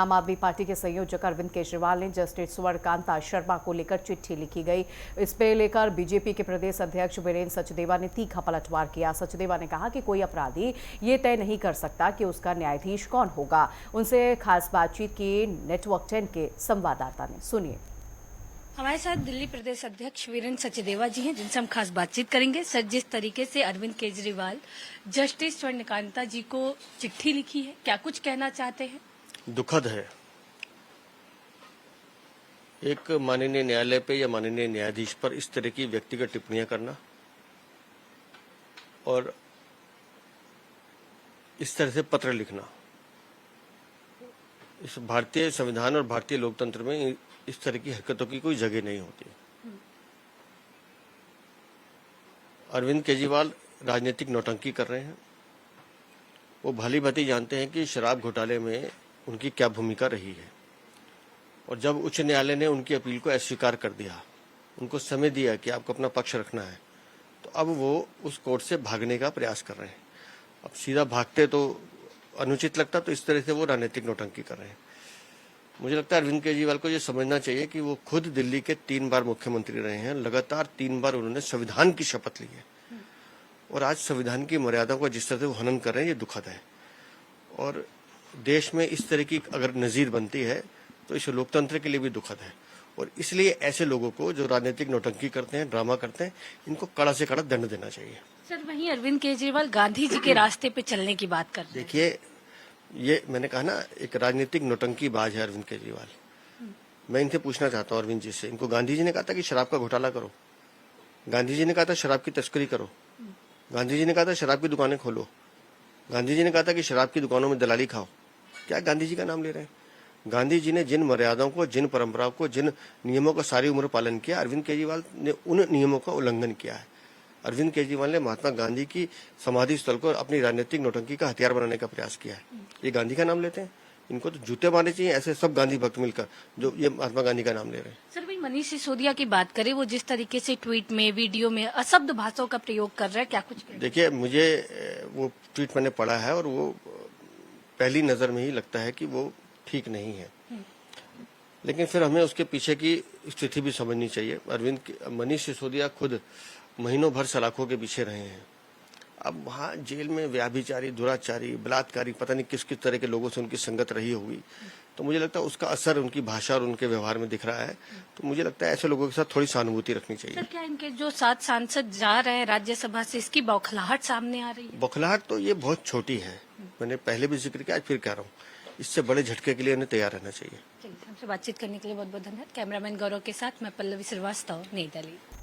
आम आदमी पार्टी के संयोजक अरविंद केजरीवाल ने जस्टिस स्वर्णकांता शर्मा को लेकर चिट्ठी लिखी गई। इस पे लेकर बीजेपी के प्रदेश अध्यक्ष वीरेंद्र सचदेवा ने तीखा पलटवार किया। सचदेवा ने कहा कि कोई अपराधी ये तय नहीं कर सकता कि उसका न्यायाधीश कौन होगा। उनसे खास बातचीत की नेटवर्क 10 के संवाददाता ने। सुनिए। हमारे साथ दिल्ली प्रदेश अध्यक्ष वीरेंद्र सचदेवा जी हैं, जिनसे हम खास बातचीत करेंगे। सर, जिस तरीके से अरविंद केजरीवाल जस्टिस स्वर्णकांता जी को चिट्ठी लिखी है, क्या कुछ कहना चाहते हैं? दुखद है। एक माननीय न्यायालय पे या माननीय न्यायाधीश पर इस तरह की व्यक्तिगत टिप्पणियां करना और इस तरह से पत्र लिखना, इस भारतीय संविधान और भारतीय लोकतंत्र में इस तरह की हरकतों की कोई जगह नहीं होती। अरविंद केजरीवाल राजनीतिक नौटंकी कर रहे हैं। वो भली भांति जानते हैं कि शराब घोटाले में उनकी क्या भूमिका रही है, और जब उच्च न्यायालय ने उनकी अपील को अस्वीकार कर दिया, उनको समय दिया कि आपको अपना पक्ष रखना है, तो अब वो उस कोर्ट से भागने का प्रयास कर रहे हैं। अब सीधा भागते तो अनुचित लगता, तो इस तरह से वो राजनीतिक नौटंकी कर रहे हैं। मुझे लगता है अरविंद केजरीवाल को ये समझना चाहिए कि वो खुद दिल्ली के 3 बार मुख्यमंत्री रहे हैं। लगातार 3 बार उन्होंने संविधान की शपथ ली है, और आज संविधान की मर्यादाओं का जिस तरह से वो हनन कर रहे हैं, ये दुखद है। और देश में इस तरह की अगर नजीर बनती है तो इस लोकतंत्र के लिए भी दुखद है। और इसलिए ऐसे लोगों को जो राजनीतिक नौटंकी करते हैं, ड्रामा करते हैं, इनको कड़ा से कड़ा दंड देना चाहिए। सर, वहीं अरविंद केजरीवाल गांधी जी के रास्ते पे चलने की बात कर रहे हैं। देखिए, ये मैंने कहा ना, एक राजनीतिक नौटंकी बाज है अरविंद केजरीवाल। मैं इनसे पूछना चाहता हूँ, अरविंद जी से, इनको गांधी जी ने कहा था कि शराब का घोटाला करो, गांधी जी ने कहा था शराब की तस्करी करो, गांधी जी ने कहा था शराब की दुकानें खोलो, गांधी जी ने कहा था कि शराब की दुकानों में दलाली खाओ। क्या गांधी जी का नाम ले रहे हैं? गांधी जी ने जिन मर्यादाओं को, जिन परंपराओं को, जिन नियमों का सारी उम्र पालन किया, अरविंद केजरीवाल ने उन नियमों का उल्लंघन किया है। अरविंद केजरीवाल ने महात्मा गांधी की समाधि स्थल को अपनी राजनीतिक नौटंकी का हथियार बनाने का प्रयास किया है। ये गांधी का नाम लेते हैं? इनको तो जूते मारने चाहिए ऐसे सब गांधी भक्त मिलकर जो ये महात्मा गांधी का नाम ले रहे हैं। सर, भाई मनीष सिसोदिया की बात करें, वो जिस तरीके से ट्वीट में, वीडियो में अशब्द भाषाओं का प्रयोग कर रहा है, क्या कुछ? देखिए, मुझे वो ट्वीट मैंने पढ़ा है, और वो पहली नजर में ही लगता है कि वो ठीक नहीं है। लेकिन फिर हमें उसके पीछे की स्थिति भी समझनी चाहिए। मनीष सिसोदिया खुद महीनों भर सलाखों के पीछे रहे हैं। अब वहाँ जेल में व्याभिचारी, दुराचारी, बलात्कारी, पता नहीं किस किस तरह के लोगों से उनकी संगत रही होगी, तो मुझे लगता है उसका असर उनकी भाषा और उनके व्यवहार में दिख रहा है। तो मुझे लगता है ऐसे लोगों के साथ थोड़ी सहानुभूति रखनी चाहिए। सर, क्या इनके जो 7 सांसद जा रहे हैं राज्यसभा से, इसकी बौखलाहट सामने आ रही है? बौखलाहट तो ये बहुत छोटी है। मैंने पहले भी जिक्र किया, आज फिर कह रहा हूँ, इससे बड़े झटके के लिए उन्हें तैयार रहना चाहिए। हमसे बातचीत करने के लिए बहुत बहुत धन्यवाद। कैमरामैन गौरव के साथ मैं पल्लवी श्रीवास्तव, नई दिल्ली।